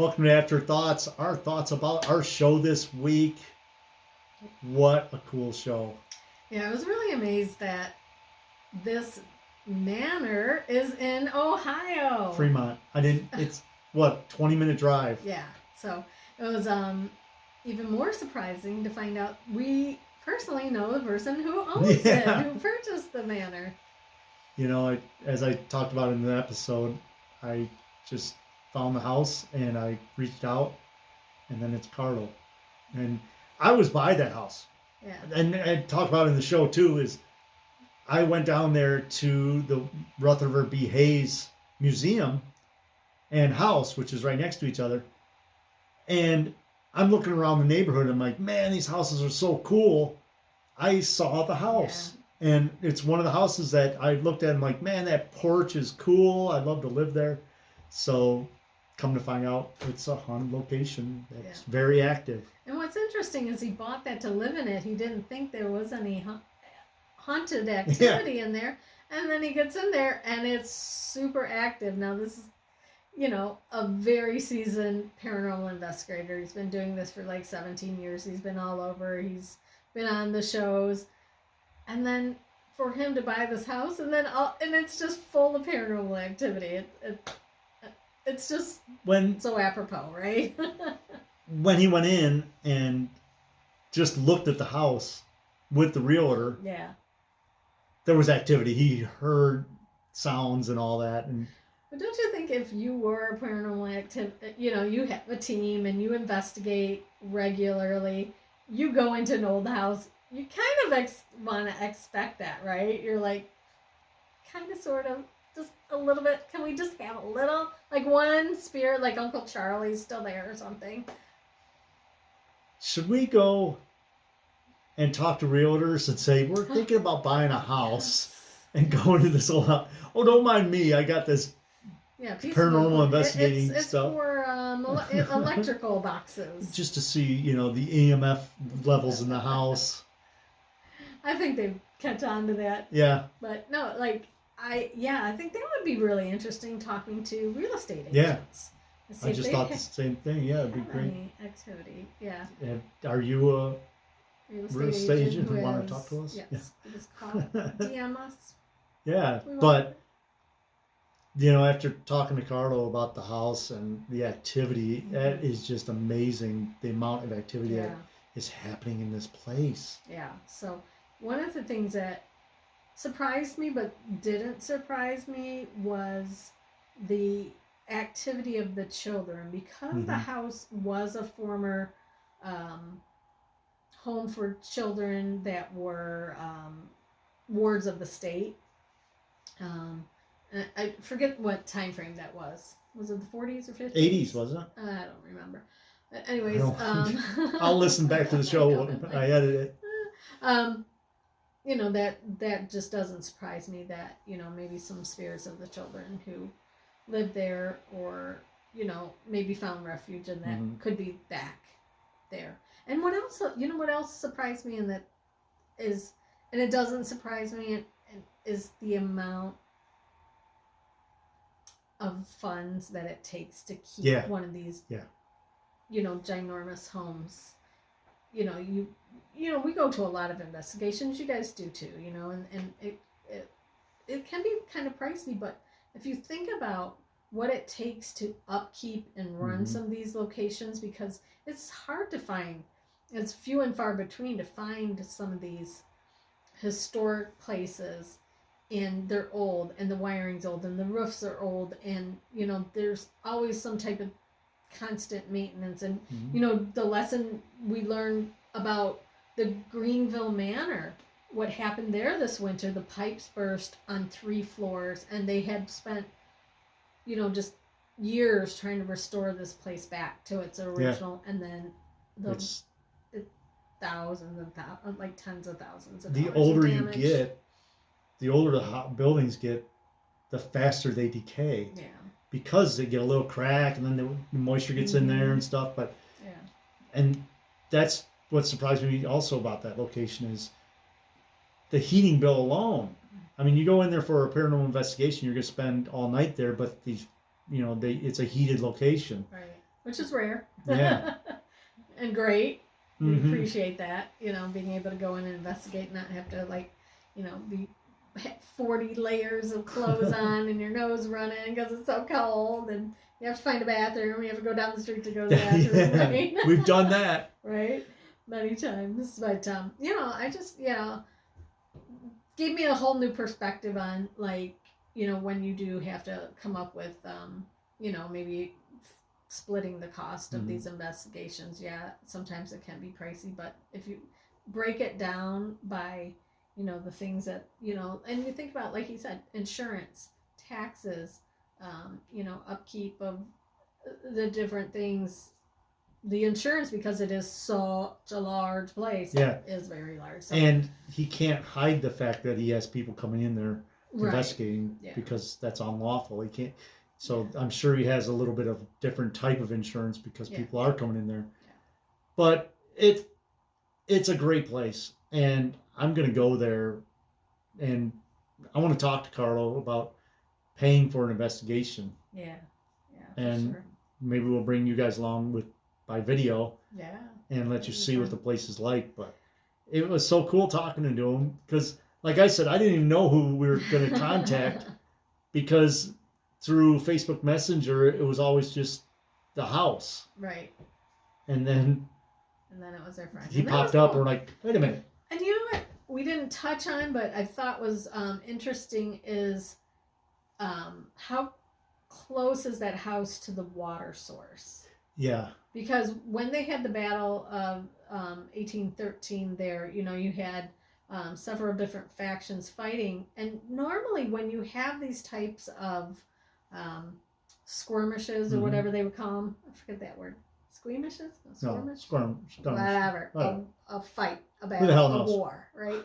Welcome to Afterthoughts. Our thoughts about our show this week. What a cool show. Yeah, I was really amazed that this manor is in Ohio. Fremont. It's what, 20-minute drive. Yeah, so it was even more surprising to find out we personally know the person who owns it, who purchased the manor. You know, as I talked about in the episode, I just found the house and I reached out, and then it's Karlo. And I was by that house. Yeah. And talk about in the show too is I went down there to the Rutherford B. Hayes Museum and house, which is right next to each other. And I'm looking around the neighborhood. I'm like, man, these houses are so cool. I saw the house. Yeah. And it's one of the houses that I looked at and I'm like, man, that porch is cool. I'd love to live there. So come to find out, it's a haunted location that's very active. And what's interesting is he bought that to live in it. He didn't think there was any haunted activity in there. And then he gets in there and it's super active. Now this is, a very seasoned paranormal investigator. He's been doing this for like 17 years. He's been all over. He's been on the shows. And then for him to buy this house and it's just full of paranormal activity. It's just so apropos, right? When he went in and just looked at the house with the realtor, there was activity. He heard sounds and all that. But don't you think if you were a paranormal activity, you have a team and you investigate regularly, you go into an old house, you kind of want to expect that, right? You're like, kind of, sort of, just a little bit. Can we just have a little, like one spirit, like Uncle Charlie's still there or something? Should we go and talk to realtors and say, we're thinking about buying a house and going to this old house? Oh, don't mind me. I got this paranormal investigating it's stuff. It's for electrical boxes. Just to see, the EMF levels in the house. I think they'd catch on to that. Yeah. But no, I think that would be really interesting talking to real estate agents. Yeah. I just thought the same thing. Yeah, it'd be great. Activity. Yeah. And are you a real estate agent who want to talk to us? Yes. Yeah. Just call DM us. Yeah. But after talking to Karlo about the house and the activity, that is just amazing, the amount of activity that is happening in this place. Yeah. So one of the things that surprised me but didn't surprise me was the activity of the children, because the house was a former home for children that were wards of the state. I forget what time frame that was. Was it the 40s or 50s? 80s, wasn't it? I don't remember. But anyways, I'll listen back to the show when I edit it. That just doesn't surprise me that, maybe some spirits of the children who lived there or, maybe found refuge and that could be back there. And what else surprised me, and that is, and it doesn't surprise me, is the amount of funds that it takes to keep one of these, ginormous homes. We go to a lot of investigations. You guys do too, and it can be kind of pricey, but if you think about what it takes to upkeep and run some of these locations, because it's hard to find, it's few and far between to find some of these historic places, and they're old, and the wiring's old, and the roofs are old, and there's always some type of constant maintenance, and the lesson we learned about the Greenville Manor, what happened there this winter, the pipes burst on 3 floors, and they had spent just years trying to restore this place back to its original, and then thousands and like tens of thousands of dollars. The older you get, the older the buildings get, the faster they decay. Yeah. Because they get a little crack, and then the moisture gets in there and stuff. But and that's what surprised me also about that location is the heating bill alone. I mean, you go in there for a paranormal investigation, you're going to spend all night there, but these, it's a heated location. Right. which is rare. Yeah. And great. We Mhm. appreciate that, being able to go in and investigate, not have to be 40 layers of clothes on and your nose running because it's so cold, and you have to find a bathroom. You have to go down the street to go to the bathroom. Yeah, Right? we've done that. Right? Many times. But, I just, gave me a whole new perspective on, when you do have to come up with, maybe splitting the cost of these investigations. Yeah, sometimes it can be pricey, but if you break it down by, the things that, and you think about, like you said, insurance, taxes, upkeep of the different things. The insurance, because it is such a large place, is very large. So, and he can't hide the fact that he has people coming in there investigating, yeah, because that's unlawful. He can't. So I'm sure he has a little bit of different type of insurance because people are coming in there. Yeah. But it's a great place, and I'm gonna go there, and I want to talk to Karlo about paying for an investigation. Yeah. And sure. maybe we'll bring you guys along by video. Yeah. And let you see what the place is like. But it was so cool talking to him because, like I said, I didn't even know who we were going to contact because through Facebook Messenger, it was always just the house. Right. And then it was our friend. He popped up, and we're like, wait a minute. And you know what we didn't touch on, but I thought was interesting is how close is that house to the water source? Yeah. Because when they had the Battle of 1813 there, you had several different factions fighting. And normally when you have these types of skirmishes or whatever they would call them, I forget that word. Squeamishes? No, whatever. Right. A fight, a Who the hell battle, a knows? war, right?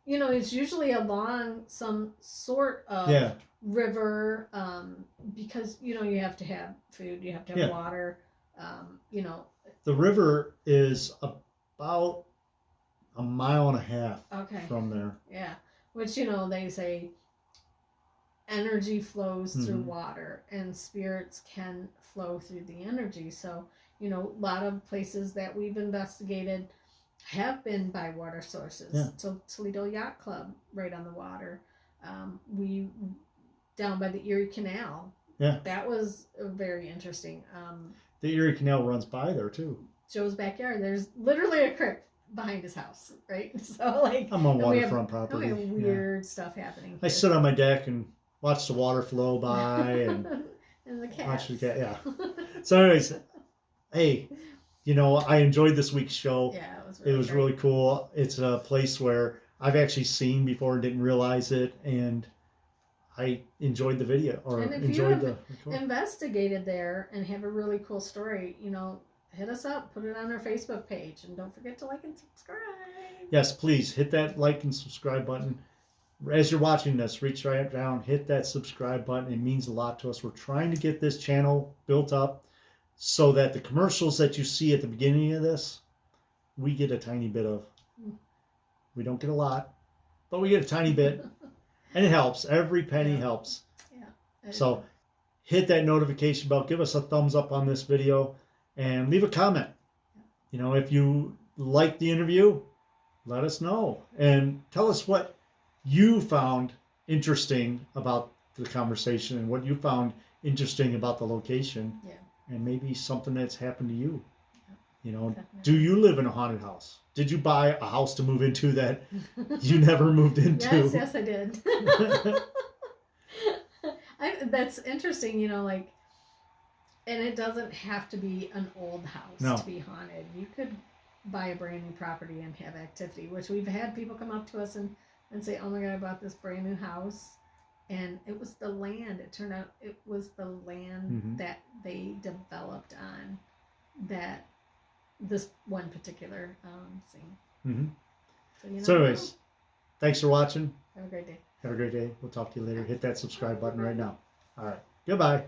It's usually along some sort of river, because you have to have food, you have to have water. The river is about a mile and a half from there. Yeah, which they say energy flows through water, and spirits can flow through the energy. So a lot of places that we've investigated have been by water sources. Yeah. So Toledo Yacht Club, right on the water. We down by the Erie Canal. Yeah. That was very interesting. The Erie Canal runs by there too. Joe's backyard. There's literally a creek behind his house, right? So I'm on waterfront property. We have weird stuff happening. I sit on my deck and watch the water flow by and and the cats. watch the cat. Yeah. So, anyways, hey, I enjoyed this week's show. Yeah, it was really cool. It's a place where I've actually seen before and didn't realize it, and I enjoyed the video investigated there and have a really cool story, hit us up, put it on our Facebook page, and don't forget to like and subscribe. Yes, please hit that like and subscribe button. As you're watching this, reach right down, hit that subscribe button. It means a lot to us. We're trying to get this channel built up so that the commercials that you see at the beginning of this, we get a tiny bit of. We don't get a lot, but we get a tiny bit. And it helps. Every penny helps. Yeah. So hit that notification bell. Give us a thumbs up on this video. And leave a comment. If you like the interview, let us know. And tell us what you found interesting about the conversation and what you found interesting about the location. Yeah. And maybe something that's happened to you. Do you live in a haunted house? Did you buy a house to move into that you never moved into? Yes, I did. That's interesting, and it doesn't have to be an old house to be haunted. You could buy a brand new property and have activity, which we've had people come up to us and say, oh my God, I bought this brand new house. And it was the land. It turned out it was the land that they developed on that this one particular scene. So anyways, thanks for watching. Have a great day. Have a great day. We'll talk to you later. Hit that subscribe button right now. All right. Goodbye.